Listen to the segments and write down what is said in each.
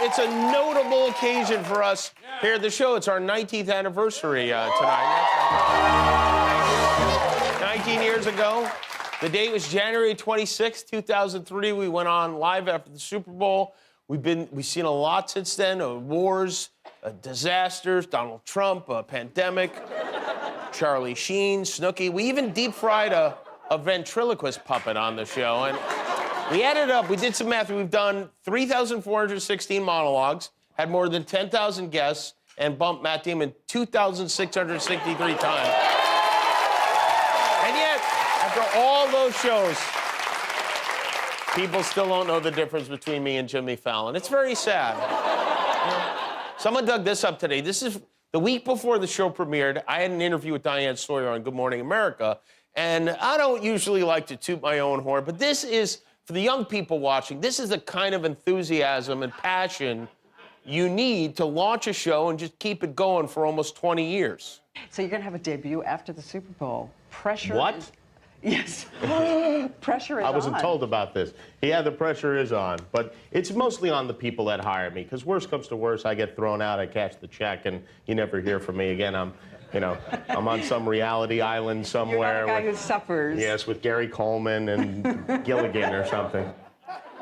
it's a notable occasion for us here at the show. It's our 19th anniversary tonight. 19 years ago. The date was January 26, 2003. We went on live after the Super Bowl. We've seen a lot since then, wars, disasters, Donald Trump, a pandemic, Charlie Sheen, Snooki. We even deep-fried a ventriloquist puppet on the show. And we added up, we did some math. We've done 3,416 monologues, had more than 10,000 guests, and bumped Matt Damon 2,663 times. And yet, after all those shows, people still don't know the difference between me and Jimmy Fallon. It's very sad. You know, someone dug this up today. This is the week before the show premiered. I had an interview with Diane Sawyer on Good Morning America, and I don't usually like to toot my own horn, but this is, for the young people watching, this is the kind of enthusiasm and passion you need to launch a show and just keep it going for almost 20 years. So you're going to have a debut after the Super Bowl. Pressure What? is... Yes. Pressure is on. I wasn't told about this. Yeah, the pressure is on, but it's mostly on the people that hire me, because worst comes to worst, I get thrown out, I cash the check, and you never hear from me again. I'm on some reality island somewhere. You're not a guy who suffers. Yes, with Gary Coleman and Gilligan or something.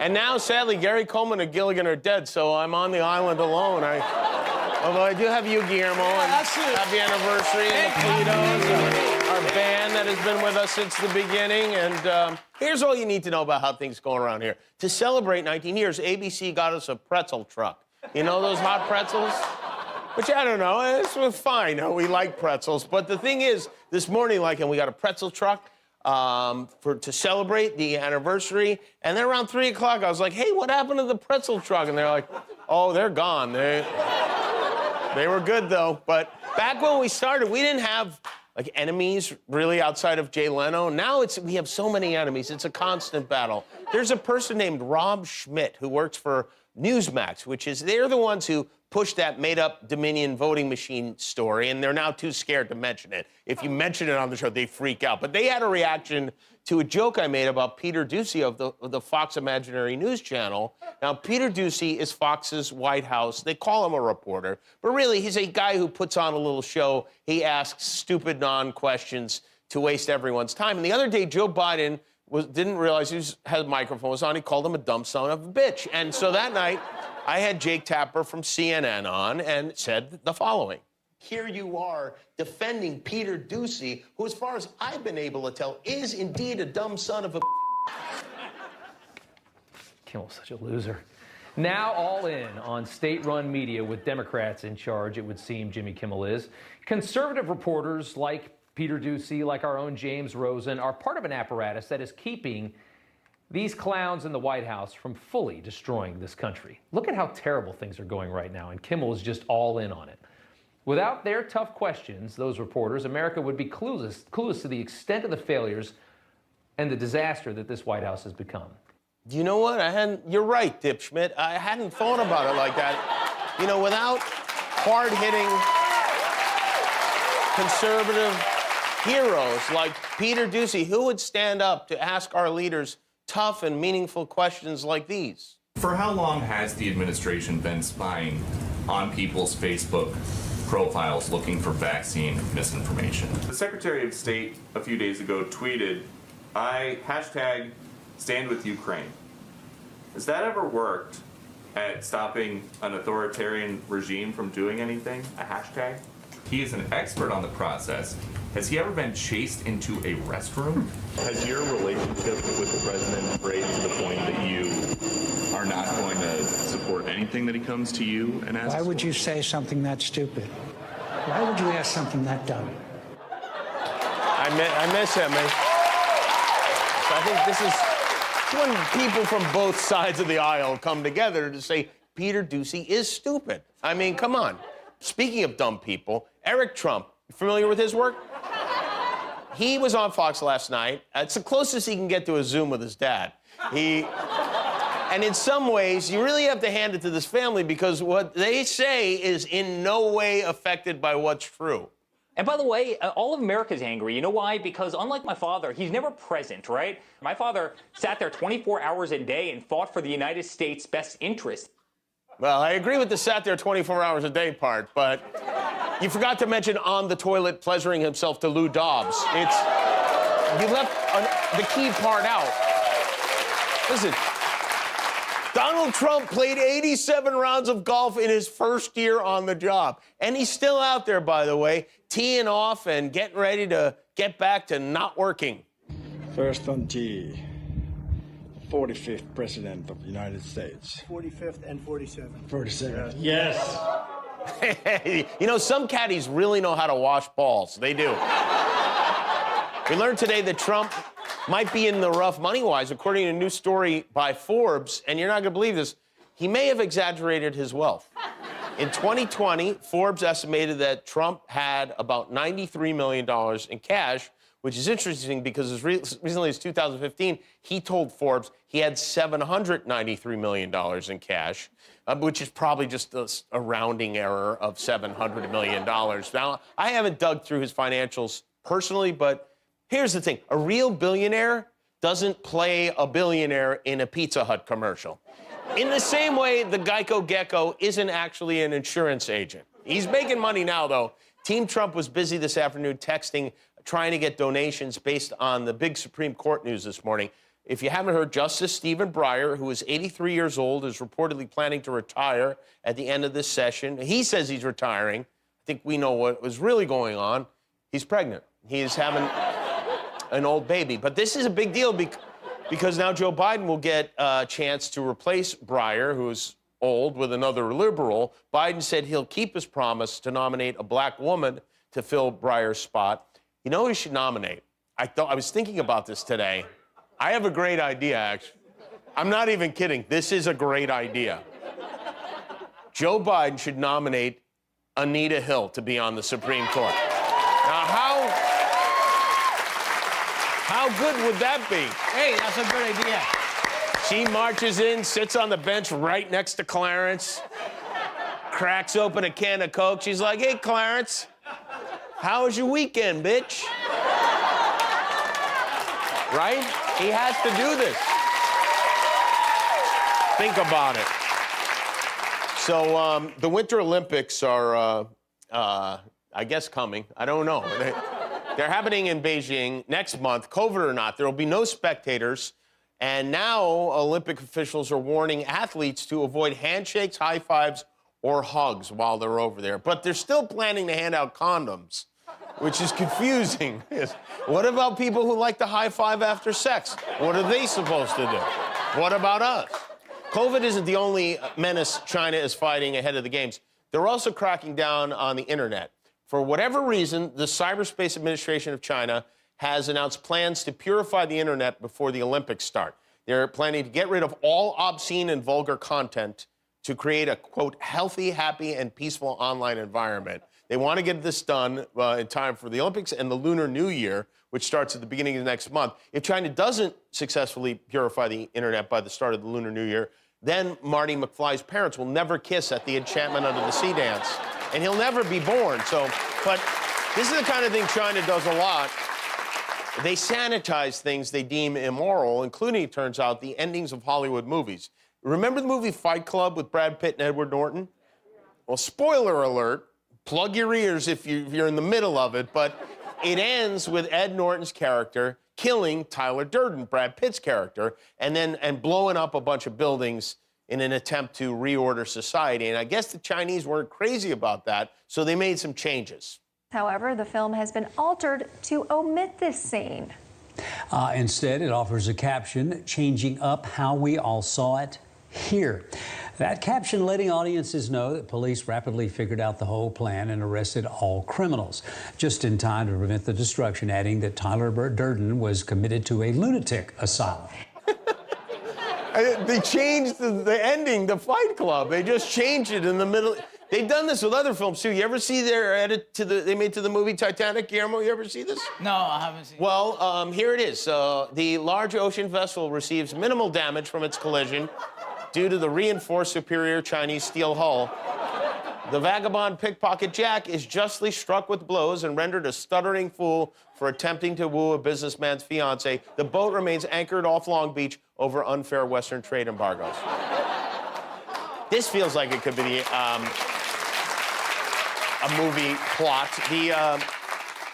And now, sadly, Gary Coleman and Gilligan are dead, so I'm on the island alone. Although I do have you, Guillermo, and happy anniversary, and the Plutos, our band that has been with us since the beginning. And here's all you need to know about how things go around here. To celebrate 19 years, ABC got us a pretzel truck. You know those hot pretzels? Which, I don't know, it's fine. We like pretzels. But the thing is, this morning, and we got a pretzel truck to celebrate the anniversary. And then around 3 o'clock, I was like, hey, what happened to the pretzel truck? And they're like, oh, they're gone. They were good, though. But back when we started, we didn't have, enemies, really, outside of Jay Leno. Now we have so many enemies. It's a constant battle. There's a person named Rob Schmitt who works for Newsmax, they're the ones who pushed that made-up Dominion voting machine story, and they're now too scared to mention it. If you mention it on the show, they freak out. But they had a reaction to a joke I made about Peter Doocy of the Fox Imaginary News Channel. Now, Peter Doocy is Fox's White House. They call him a reporter, but really, he's a guy who puts on a little show. He asks stupid non-questions to waste everyone's time. And the other day, Joe Biden didn't realize his microphone was on. He called him a dumb son of a bitch. And so that night, I had Jake Tapper from CNN on and said the following. Here you are defending Peter Doocy, who, as far as I've been able to tell, is indeed a dumb son of a... Kimmel's such a loser. Now all in on state-run media with Democrats in charge, it would seem Jimmy Kimmel is. Conservative reporters like Peter Doocy, like our own James Rosen, are part of an apparatus that is keeping these clowns in the White House from fully destroying this country. Look at how terrible things are going right now, and Kimmel is just all in on it. Without their tough questions, those reporters, America would be clueless to the extent of the failures and the disaster that this White House has become. You know what? You're right, Dip Schmidt. I hadn't thought about it like that. Without hard-hitting conservative heroes like Peter Doocy, who would stand up to ask our leaders tough and meaningful questions like these? For how long has the administration been spying on people's Facebook profiles looking for vaccine misinformation? The Secretary of State a few days ago tweeted, I #stand with Ukraine. Has that ever worked at stopping an authoritarian regime from doing anything? A hashtag? He is an expert on the process. Has he ever been chased into a restroom? Has your relationship with the president raised to the point that you are not going to support anything that he comes to you and asks? Why would you say something that stupid? Why would you ask something that dumb? I miss him, man. So I think this is when people from both sides of the aisle come together to say Peter Doocy is stupid. I mean, come on. Speaking of dumb people, Eric Trump, you familiar with his work? He was on Fox last night. It's the closest he can get to a Zoom with his dad. And in some ways, you really have to hand it to this family because what they say is in no way affected by what's true. And by the way, all of America's angry. You know why? Because unlike my father, he's never present, right? My father sat there 24 hours a day and fought for the United States' best interest. Well, I agree with the sat there 24 hours a day part, but you forgot to mention on the toilet pleasuring himself to Lou Dobbs. You left the key part out. Listen, Donald Trump played 87 rounds of golf in his first year on the job. And he's still out there, by the way, teeing off and getting ready to get back to not working. First on tee, 45th President of the United States. 45th and 47th. 47th. Yes. You know, some caddies really know how to wash balls. They do. We learned today that Trump might be in the rough money-wise, according to a new story by Forbes, and you're not going to believe this, he may have exaggerated his wealth. In 2020, Forbes estimated that Trump had about $93 million in cash, which is interesting because as recently as 2015, he told Forbes he had $793 million in cash, which is probably just a rounding error of $700 million. Now, I haven't dug through his financials personally, but here's the thing. A real billionaire doesn't play a billionaire in a Pizza Hut commercial. In the same way, the Geico Gecko isn't actually an insurance agent. He's making money now, though. Team Trump was busy this afternoon texting, trying to get donations based on the big Supreme Court news this morning. If you haven't heard, Justice Stephen Breyer, who is 83 years old, is reportedly planning to retire at the end of this session. He says he's retiring. I think we know what was really going on. He's pregnant. He is having an old baby. But this is a big deal because now Joe Biden will get a chance to replace Breyer, who's old, with another liberal. Biden said he'll keep his promise to nominate a black woman to fill Breyer's spot. You know who he should nominate? I was thinking about this today. I have a great idea, actually. I'm not even kidding. This is a great idea. Joe Biden should nominate Anita Hill to be on the Supreme Court. Now, how good would that be? Hey, that's a good idea. She marches in, sits on the bench right next to Clarence, cracks open a can of Coke. She's like, hey, Clarence, how was your weekend, bitch? Right? He has to do this. Think about it. So the Winter Olympics are, I guess, coming. I don't know. They're happening in Beijing next month. COVID or not, there will be no spectators. And now Olympic officials are warning athletes to avoid handshakes, high fives, or hugs while they're over there. But they're still planning to hand out condoms, which is confusing. What about people who like to high five after sex? What are they supposed to do? What about us? COVID isn't the only menace China is fighting ahead of the games. They're also cracking down on the internet. For whatever reason, the Cyberspace Administration of China has announced plans to purify the internet before the Olympics start. They're planning to get rid of all obscene and vulgar content to create a, quote, healthy, happy, and peaceful online environment. They want to get this done in time for the Olympics and the Lunar New Year, which starts at the beginning of next month. If China doesn't successfully purify the internet by the start of the Lunar New Year, then Marty McFly's parents will never kiss at the Enchantment Under the Sea dance, and he'll never be born. But this is the kind of thing China does a lot. They sanitize things they deem immoral, including, it turns out, the endings of Hollywood movies. Remember the movie Fight Club with Brad Pitt and Edward Norton? Well, spoiler alert, plug your ears if you're in the middle of it, but it ends with Ed Norton's character killing Tyler Durden, Brad Pitt's character, and blowing up a bunch of buildings in an attempt to reorder society. And I guess the Chinese weren't crazy about that, so they made some changes. However, the film has been altered to omit this scene. Instead, it offers a caption changing up how we all saw it here. That caption letting audiences know that police rapidly figured out the whole plan and arrested all criminals, just in time to prevent the destruction, adding that Tyler Durden was committed to a lunatic asylum. They changed the ending to Fight Club. They just changed it in the middle. They've done this with other films, too. You ever see their edit they made to the movie Titanic? Guillermo, you ever see this? No, I haven't seen it. Well, here it is. The large ocean vessel receives minimal damage from its collision due to the reinforced superior Chinese steel hull. The vagabond pickpocket Jack is justly struck with blows and rendered a stuttering fool for attempting to woo a businessman's fiancée. The boat remains anchored off Long Beach over unfair Western trade embargoes. This feels like it could be a movie plot.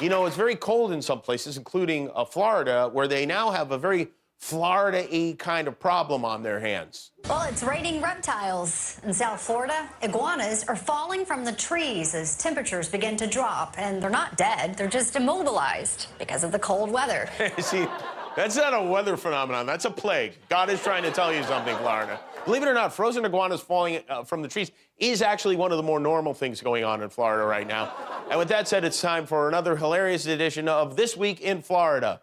You know, it's very cold in some places, including Florida, where they now have a very Florida-y kind of problem on their hands. Well, it's raining reptiles. In South Florida, iguanas are falling from the trees as temperatures begin to drop, and they're not dead, they're just immobilized because of the cold weather. See, that's not a weather phenomenon, that's a plague. God is trying to tell you something, Florida. Believe it or not, frozen iguanas falling from the trees is actually one of the more normal things going on in Florida right now. And with that said, it's time for another hilarious edition of This Week in Florida.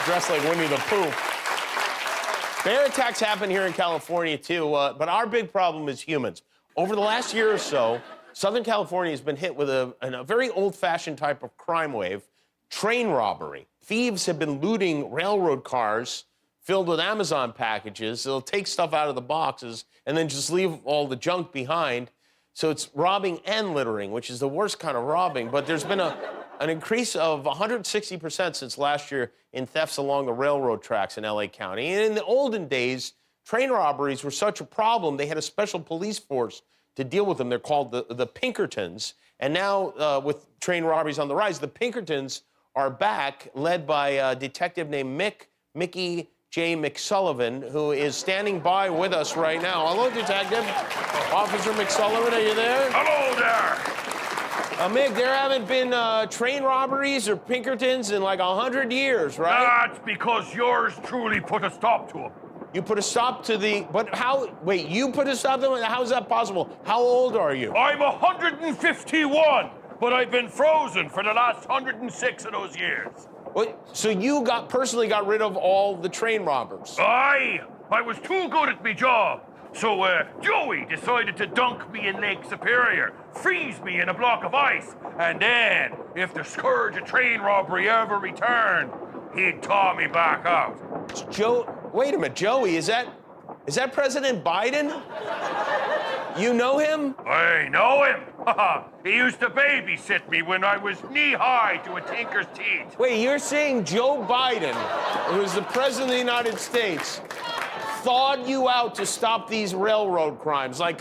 Dressed like Winnie the Pooh. Bear attacks happen here in California, too, but our big problem is humans. Over the last year or so, Southern California has been hit with a very old-fashioned type of crime wave, train robbery. Thieves have been looting railroad cars filled with Amazon packages. They'll take stuff out of the boxes and then just leave all the junk behind. So it's robbing and littering, which is the worst kind of robbing, but there's been an increase of 160% since last year in thefts along the railroad tracks in LA County. And in the olden days, train robberies were such a problem, they had a special police force to deal with them. They're called the Pinkertons. And now, with train robberies on the rise, the Pinkertons are back, led by a detective named Mickey J. McSullivan, who is standing by with us right now. Hello, Detective. Officer McSullivan, are you there? Hello there. Mick, there haven't been train robberies or Pinkertons in like 100 years, right? That's because yours truly put a stop to them. You put a stop to the... But how... Wait, you put a stop to them? How is that possible? How old are you? I'm 151, but I've been frozen for the last 106 of those years. What? So you personally got rid of all the train robbers? I was too good at my job. So Joey decided to dunk me in Lake Superior, freeze me in a block of ice, and then, if the scourge of train robbery ever returned, he'd thaw me back out. Wait a minute, Joey, is that President Biden? You know him? I know him. He used to babysit me when I was knee-high to a tinker's teeth. Wait, you're saying Joe Biden, who's the President of the United States, thawed you out to stop these railroad crimes, like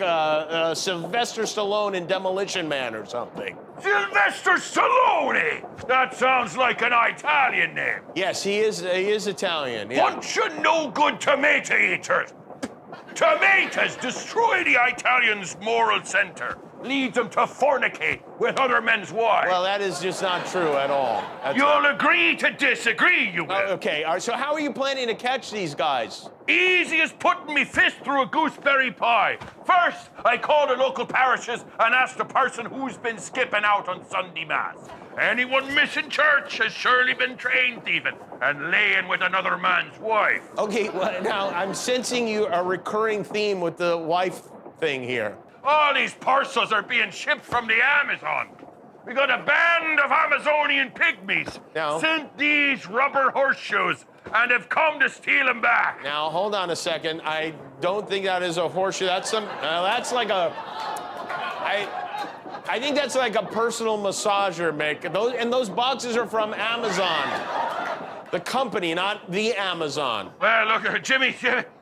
Sylvester Stallone in Demolition Man or something? Sylvester Stallone? That sounds like an Italian name. Yes, he is Italian. Yeah. Bunch of no-good tomato eaters. Tomatoes destroy the Italian's moral center. Leads them to fornicate with other men's wives. Well, that is just not true at all. You'll agree to disagree, you will. Okay, all right, so how are you planning to catch these guys? Easy as putting me fist through a gooseberry pie. First, I call the local parishes and ask the person who's been skipping out on Sunday Mass. Anyone missing church has surely been train thieving and laying with another man's wife. Okay, well, now, I'm sensing a recurring theme with the wife thing here. All these parcels are being shipped from the Amazon. We got a band of Amazonian pygmies sent these rubber horseshoes and have come to steal them back. Now, hold on a second. I don't think that is a horseshoe. That's like a... I think that's like a personal massager, Mick. Those boxes are from Amazon. The company, not the Amazon. Well, look, Jimmy,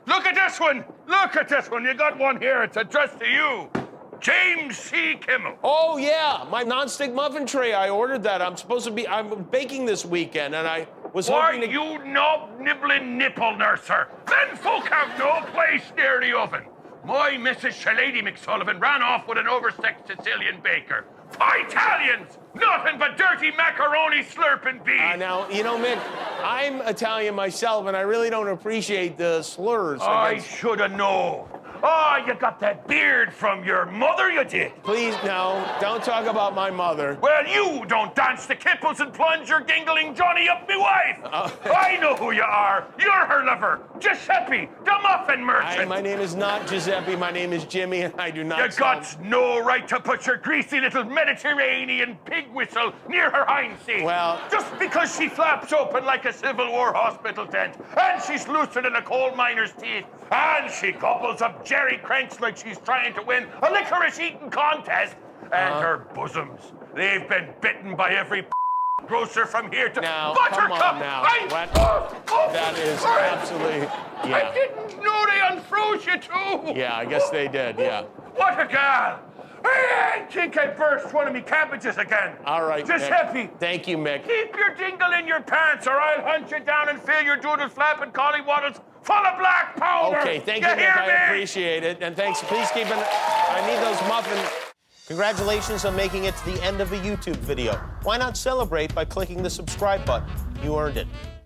look at this one. Look at this one. You got one here. It's addressed to you. James C. Kimmel. Oh, yeah. My nonstick muffin tray. I ordered that. I'm baking this weekend, and I was hoping to... Why, you knob-nibbling nipple nurser. Men folk have no place near the oven. My Mrs. Lady McSullivan ran off with an oversexed Sicilian baker. Italians! Nothing but dirty macaroni slurping beef. Now, you know, Mick, I'm Italian myself, and I really don't appreciate the slurs. I should have known. Oh, you got that beard from your mother, you did. Please, no, don't talk about my mother. Well, you don't dance the kipples and plunge your gingling Johnny up me wife. I know who you are. You're her lover, Giuseppe, the muffin merchant. My name is not Giuseppe. My name is Jimmy, and I do not. You got no right to put your greasy little Mediterranean pig whistle near her hind seat. Well, just because she flaps open like a Civil War hospital tent, and she's looser than a coal miner's teeth, and she gobbles up Jerry Cranks like she's trying to win a licorice-eating contest, and her bosoms, they've been bitten by every grocer from here to now, Buttercup. Come on now. That is absolutely, yeah. I didn't know they unfroze you too. Yeah, I guess they did, yeah. What a gal. I think I burst one of me cabbages again. All right, Giuseppe. Mick. Thank you, Mick. Keep your dingle in your pants, or I'll hunt you down and fill your doodles flapping collywaddles full of black powder. Okay, thank you, Mick. I appreciate it. And thanks. Please keep an. I need those muffins. Congratulations on making it to the end of a YouTube video. Why not celebrate by clicking the subscribe button? You earned it.